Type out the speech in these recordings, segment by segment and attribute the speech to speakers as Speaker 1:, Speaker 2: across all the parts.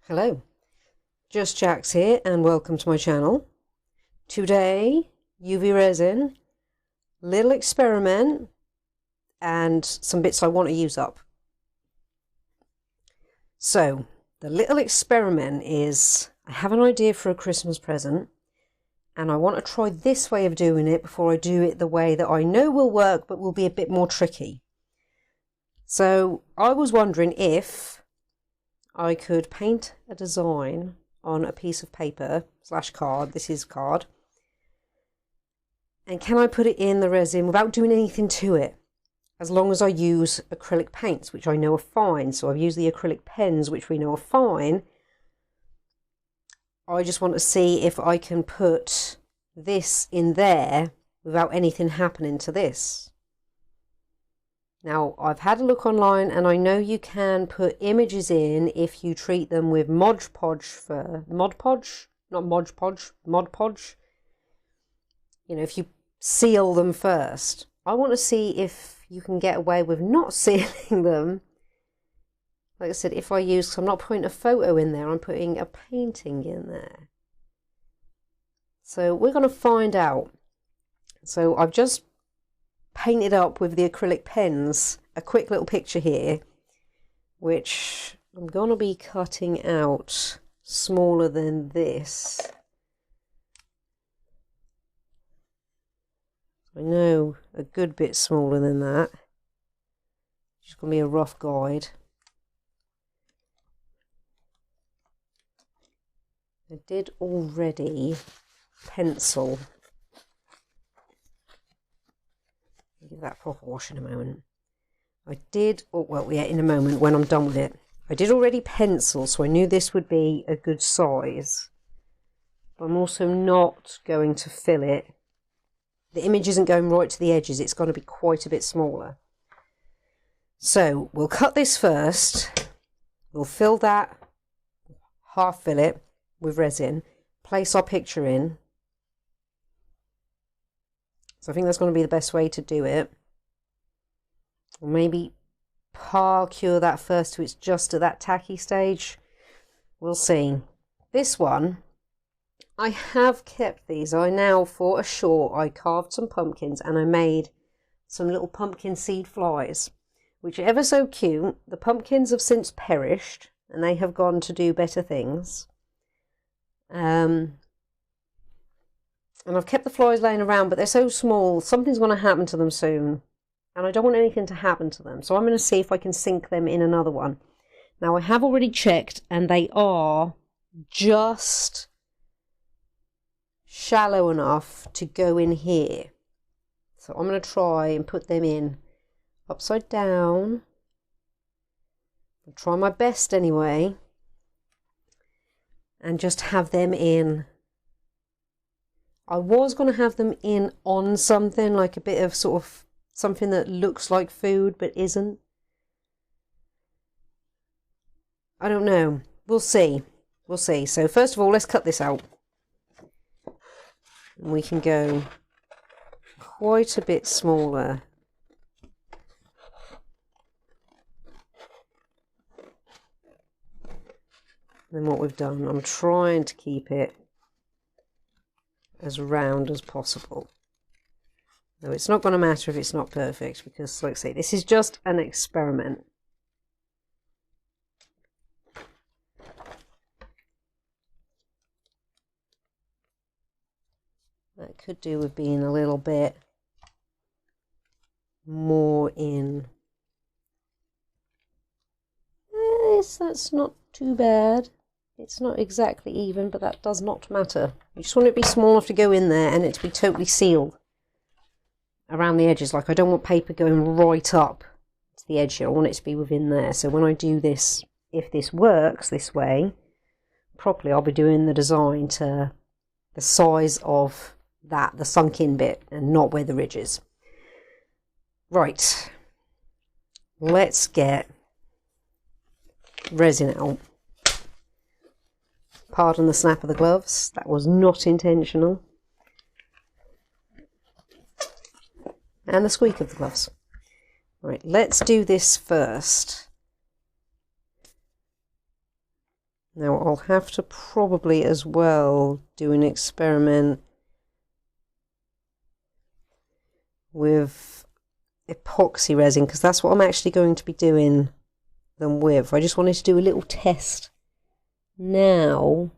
Speaker 1: Hello, Just Jax here and welcome to my channel. Today, UV resin, little experiment and some bits I want to use up. So, the little experiment is, I have an idea for a Christmas present and I want to try this way of doing it before I do it the way that I know will work but will be a bit more tricky. So, I was wondering if I could paint a design on a piece of paper / card. This is card. And can I put it in the resin without doing anything to it? As long as I use acrylic paints, which I know are fine. So I've used the acrylic pens, which we know are fine. I just want to see if I can put this in there without anything happening to this. Now, I've had a look online and I know you can put images in if you treat them with Mod Podge. You know, if you seal them first. I want to see if you can get away with not sealing them. Like I said, if I use, because I'm not putting a photo in there, I'm putting a painting in there. So we're going to find out. So I've just painted up with the acrylic pens a quick little picture here, which I'm going to be cutting out smaller than this. I know a good bit smaller than that. Just going to be a rough guide. I did already pencil. Give that a proper wash in a moment. I did, oh, well, yeah, in a moment when I'm done with it. I did already pencil, so I knew this would be a good size. But I'm also not going to fill it. The image isn't going right to the edges. It's going to be quite a bit smaller. So we'll cut this first. We'll fill that, half fill it with resin. Place our picture in. So I think that's going to be the best way to do it. Or maybe cure that first till it's just at that tacky stage. We'll see. This one, I have kept these. I now, for a short, I carved some pumpkins and I made some little pumpkin seed flies, which are ever so cute. The pumpkins have since perished and they have gone to do better things. And I've kept the flies laying around, but they're so small, something's going to happen to them soon. And I don't want anything to happen to them. So I'm going to see if I can sink them in another one. Now, I have already checked, and they are just shallow enough to go in here. So I'm going to try and put them in upside down. I'll try my best anyway. And just have them in. I was going to have them in on something, like a bit of sort of something that looks like food but isn't. I don't know. We'll see. We'll see. So first of all, let's cut this out. And we can go quite a bit smaller. Than what we've done. I'm trying to keep it as round as possible. No, it's not going to matter if it's not perfect, because like I say, this is just an experiment. That could do with being a little bit more in. Yes, that's not too bad. It's not exactly even, but that does not matter. You just want it to be small enough to go in there and it to be totally sealed around the edges. Like, I don't want paper going right up to the edge here. I want it to be within there. So when I do this, if this works this way properly, I'll be doing the design to the size of that, the sunk in bit, and not where the ridge is. Right. Let's get resin out. Pardon the snap of the gloves, that was not intentional. And the squeak of the gloves. Right, let's do this first. Now I'll have to probably as well do an experiment with epoxy resin, because that's what I'm actually going to be doing them with. I just wanted to do a little test now,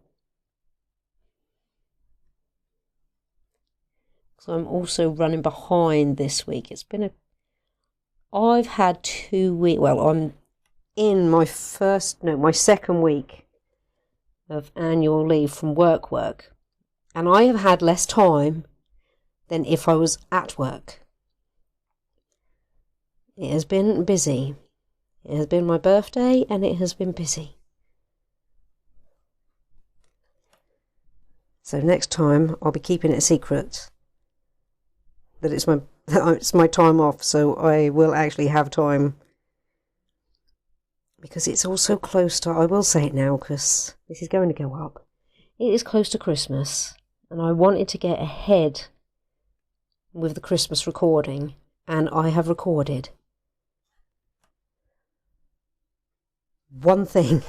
Speaker 1: so I'm also running behind this week. I've had 2 weeks, well, I'm in my second week of annual leave from work, and I have had less time than if I was at work. It has been busy. It has been my birthday and it has been busy. So next time I'll be keeping it a secret that it's my time off, so I will actually have time, because it's also close to, I will say it now because this is going to go up, it is close to Christmas, and I wanted to get ahead with the Christmas recording, and I have recorded one thing,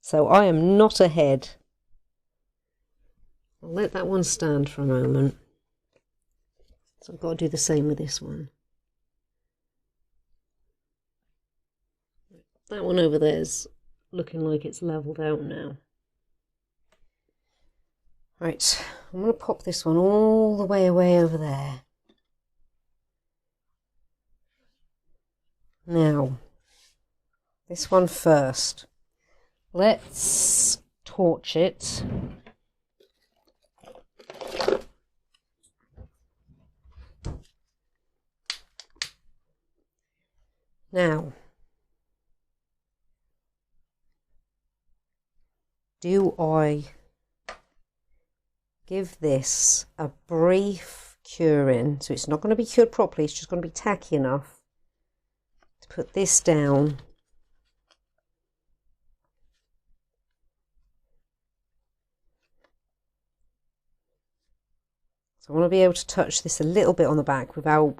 Speaker 1: so I am not ahead. I'll let that one stand for a moment, so I've got to do the same with this one. That one over there's looking like it's leveled out now. Right, I'm going to pop this one all the way away over there. Now, this one first. Let's torch it. Now, do I give this a brief curing? So it's not going to be cured properly, it's just going to be tacky enough to put this down. So I want to be able to touch this a little bit on the back without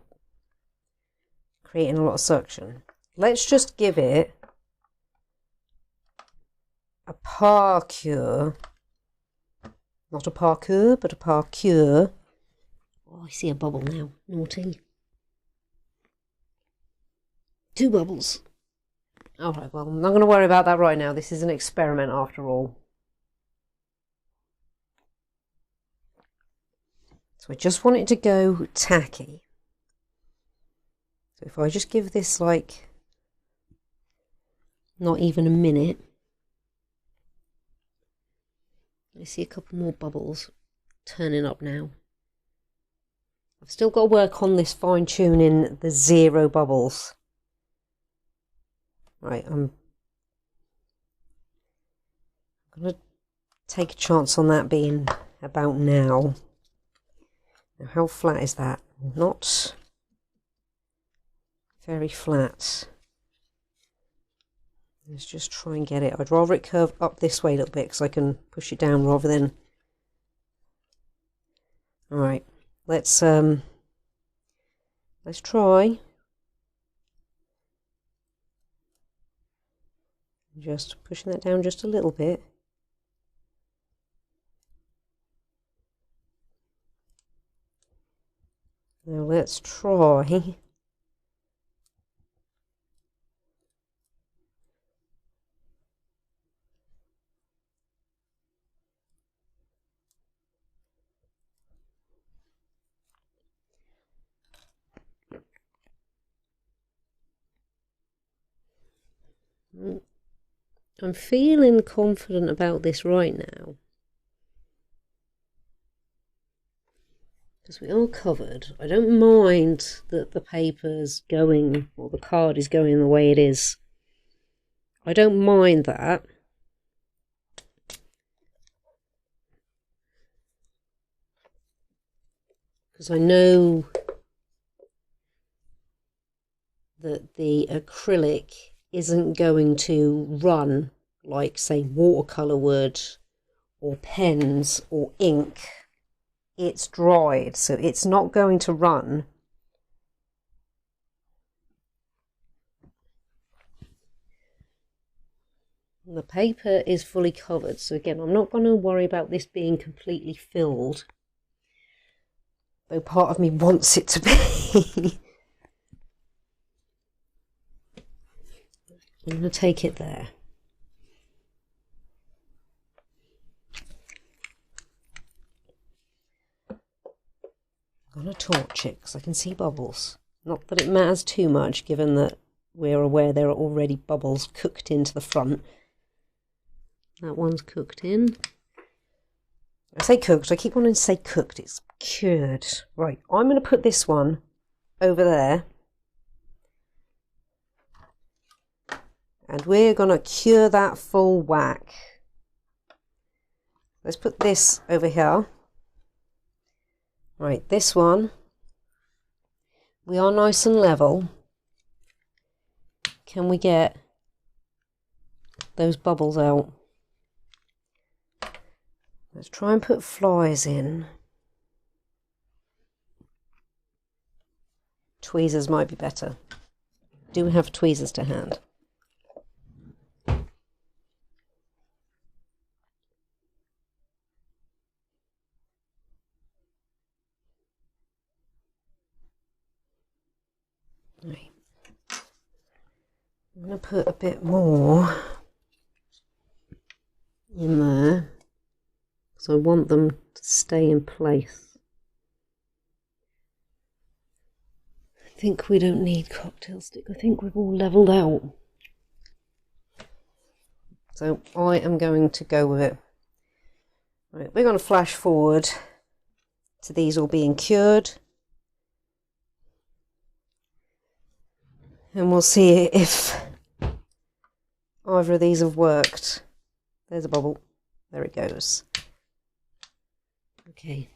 Speaker 1: creating a lot of suction. Let's just give it a par cure. Not a parkour, but a par cure. Oh, I see a bubble now. Naughty. 2 bubbles. Alright, well, I'm not going to worry about that right now. This is an experiment after all. So I just want it to go tacky. So if I just give this like not even a minute. I see a couple more bubbles turning up now. I've still got to work on this fine-tuning the 0 bubbles. Right, I'm going to take a chance on that being about now. Now, how flat is that? Not very flat. Let's just try and get it. I'd rather it curve up this way a little bit because I can push it down rather than... Alright, let's try. Just pushing that down just a little bit. Now let's try. I'm feeling confident about this right now, because we are covered. I don't mind that the paper's going, or the card is going the way it is. I don't mind that. Because I know that the acrylic isn't going to run like, say, watercolour would, or pens, or ink. It's dried, so it's not going to run. The paper is fully covered, so again, I'm not going to worry about this being completely filled, though part of me wants it to be. I'm going to take it there. I'm going to torch it because I can see bubbles. Not that it matters too much, given that we're aware there are already bubbles cooked into the front. That one's cooked in. I say cooked, I keep wanting to say cooked, it's cured. Right, I'm going to put this one over there. And we're going to cure that full whack. Let's put this over here. Right, this one. We are nice and level. Can we get those bubbles out? Let's try and put flies in. Tweezers might be better. Do we have tweezers to hand? Right. I'm going to put a bit more in there, because I want them to stay in place. I think we don't need cocktail stick. I think we've all levelled out. So I am going to go with it. Right, we're going to flash forward to these all being cured. And we'll see if either of these have worked. There's a bubble. There it goes. Okay.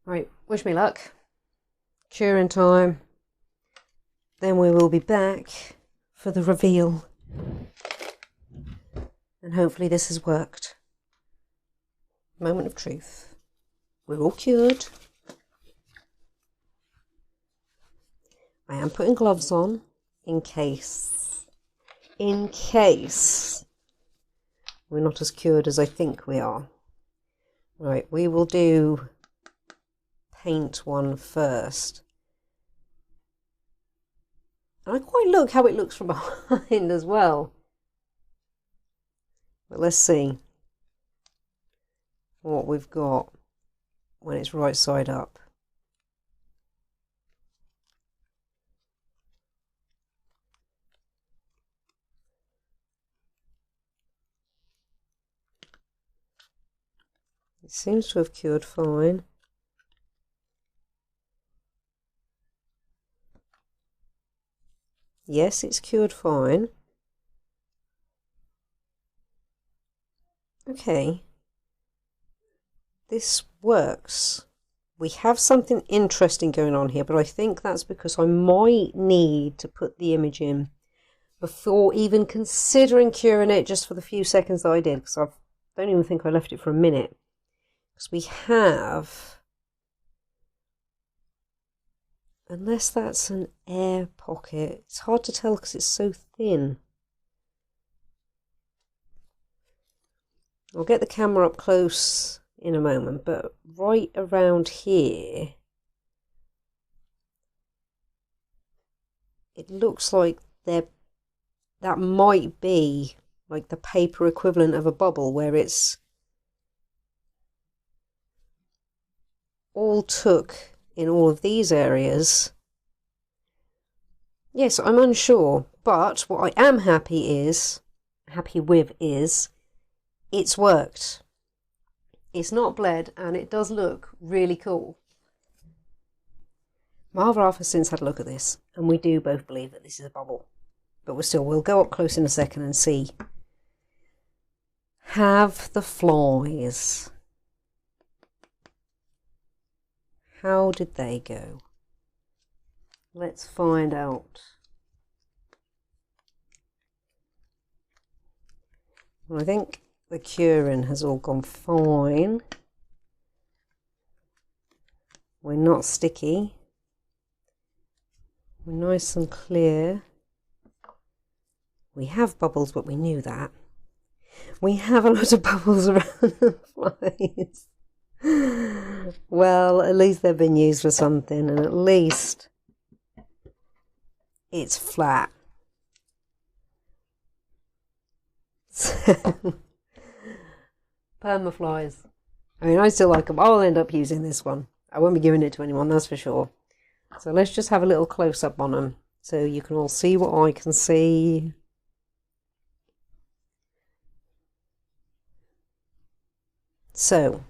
Speaker 1: Right, wish me luck. Curing time. Then we will be back for the reveal. And hopefully this has worked. Moment of truth. We're all cured. I am putting gloves on in case we're not as cured as I think we are. Right, we will do paint one first. And I quite like how it looks from behind as well. But let's see what we've got when it's right side up. It seems to have cured fine. Yes, it's cured fine. Okay. This works. We have something interesting going on here, but I think that's because I might need to put the image in before even considering curing it, just for the few seconds that I did, because I don't even think I left it for a minute. Because we have, unless that's an air pocket, it's hard to tell because it's so thin. I'll get the camera up close in a moment, but right around here, it looks like that might be like the paper equivalent of a bubble, where it's all took in all of these areas. Yes, I'm unsure, but what I am happy with is it's worked. It's not bled, and it does look really cool. My other half has since had a look at this, and we do both believe that this is a bubble. But we'll go up close in a second and see. Have the flies. How did they go? Let's find out. Well, I think the curing has all gone fine. We're not sticky. We're nice and clear. We have bubbles, but we knew that. We have a lot of bubbles around the flies. Well, at least they've been used for something, and at least it's flat. So, permaflies. I mean, I still like them. I'll end up using this one. I won't be giving it to anyone, that's for sure. So let's just have a little close-up on them so you can all see what I can see. So,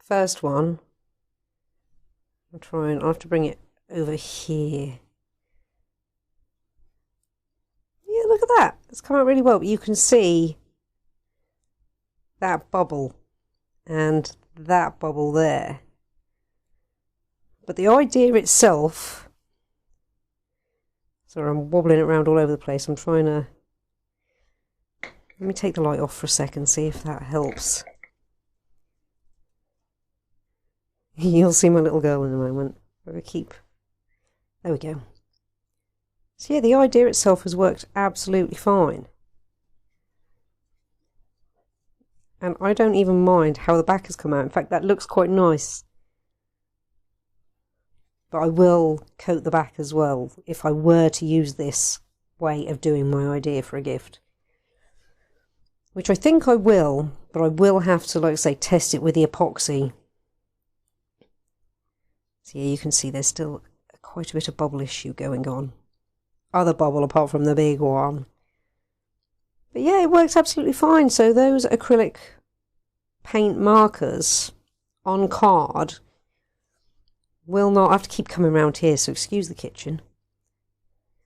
Speaker 1: first one, I'll have to bring it over here. Yeah, look at that. It's come out really well, but you can see that bubble and that bubble there. But the idea itself, sorry, I'm wobbling it around all over the place. I'm trying to, let me take the light off for a second, see if that helps. You'll see my little girl in a moment. There we go. So yeah, the idea itself has worked absolutely fine. And I don't even mind how the back has come out. In fact, that looks quite nice. But I will coat the back as well if I were to use this way of doing my idea for a gift. Which I think I will, but I will have to, like I say, test it with the epoxy. So yeah, you can see there's still quite a bit of bubble issue going on. Other bubble apart from the big one. But yeah, it works absolutely fine. So those acrylic paint markers on card will not, I have to keep coming around here, so excuse the kitchen.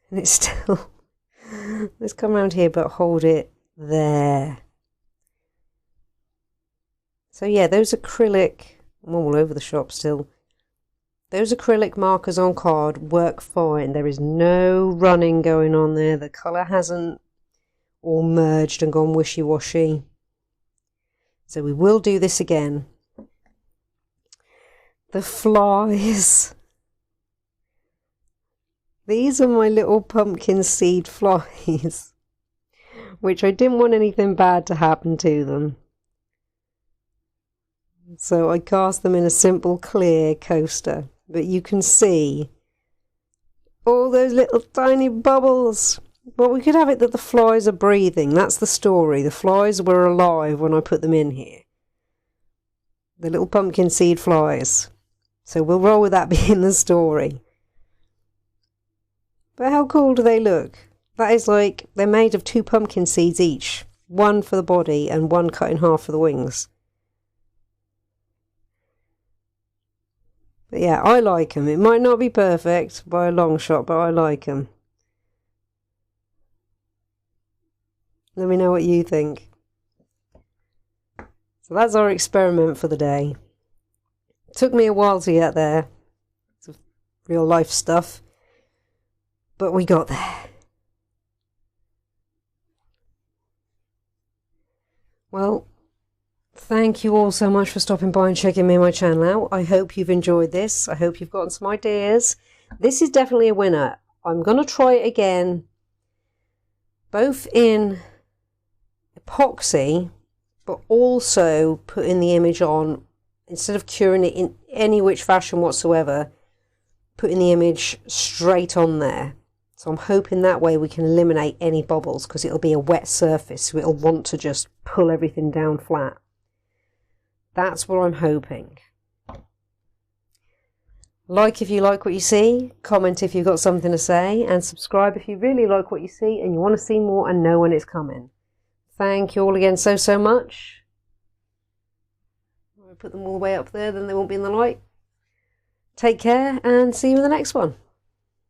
Speaker 1: And it's still, let's come around here but hold it there. So yeah, those acrylic, I'm all over the shop still. Those acrylic markers on card work fine. There is no running going on there. The colour hasn't all merged and gone wishy-washy. So we will do this again. The flies. These are my little pumpkin seed flies, which I didn't want anything bad to happen to them. So I cast them in a simple clear coaster. But you can see all those little tiny bubbles. But we could have it that the flies are breathing. That's the story. The flies were alive when I put them in here. The little pumpkin seed flies. So we'll roll with that being the story. But how cool do they look? That is like, they're made of 2 pumpkin seeds each. One for the body and one cut in half for the wings. But yeah, I like them. It might not be perfect by a long shot, but I like them. Let me know what you think. So that's our experiment for the day. It took me a while to get there. It's real life stuff. But we got there. Well, thank you all so much for stopping by and checking me and my channel out. I hope you've enjoyed this. I hope you've gotten some ideas. This is definitely a winner. I'm going to try it again, both in epoxy, but also putting the image on, instead of curing it in any which fashion whatsoever, putting the image straight on there. So I'm hoping that way we can eliminate any bubbles, because it'll be a wet surface, so it'll want to just pull everything down flat. That's what I'm hoping. Like if you like what you see, comment if you've got something to say, and subscribe if you really like what you see and you want to see more and know when it's coming. Thank you all again so much. I'll put them all the way up there, then they won't be in the light. Take care and see you in the next one.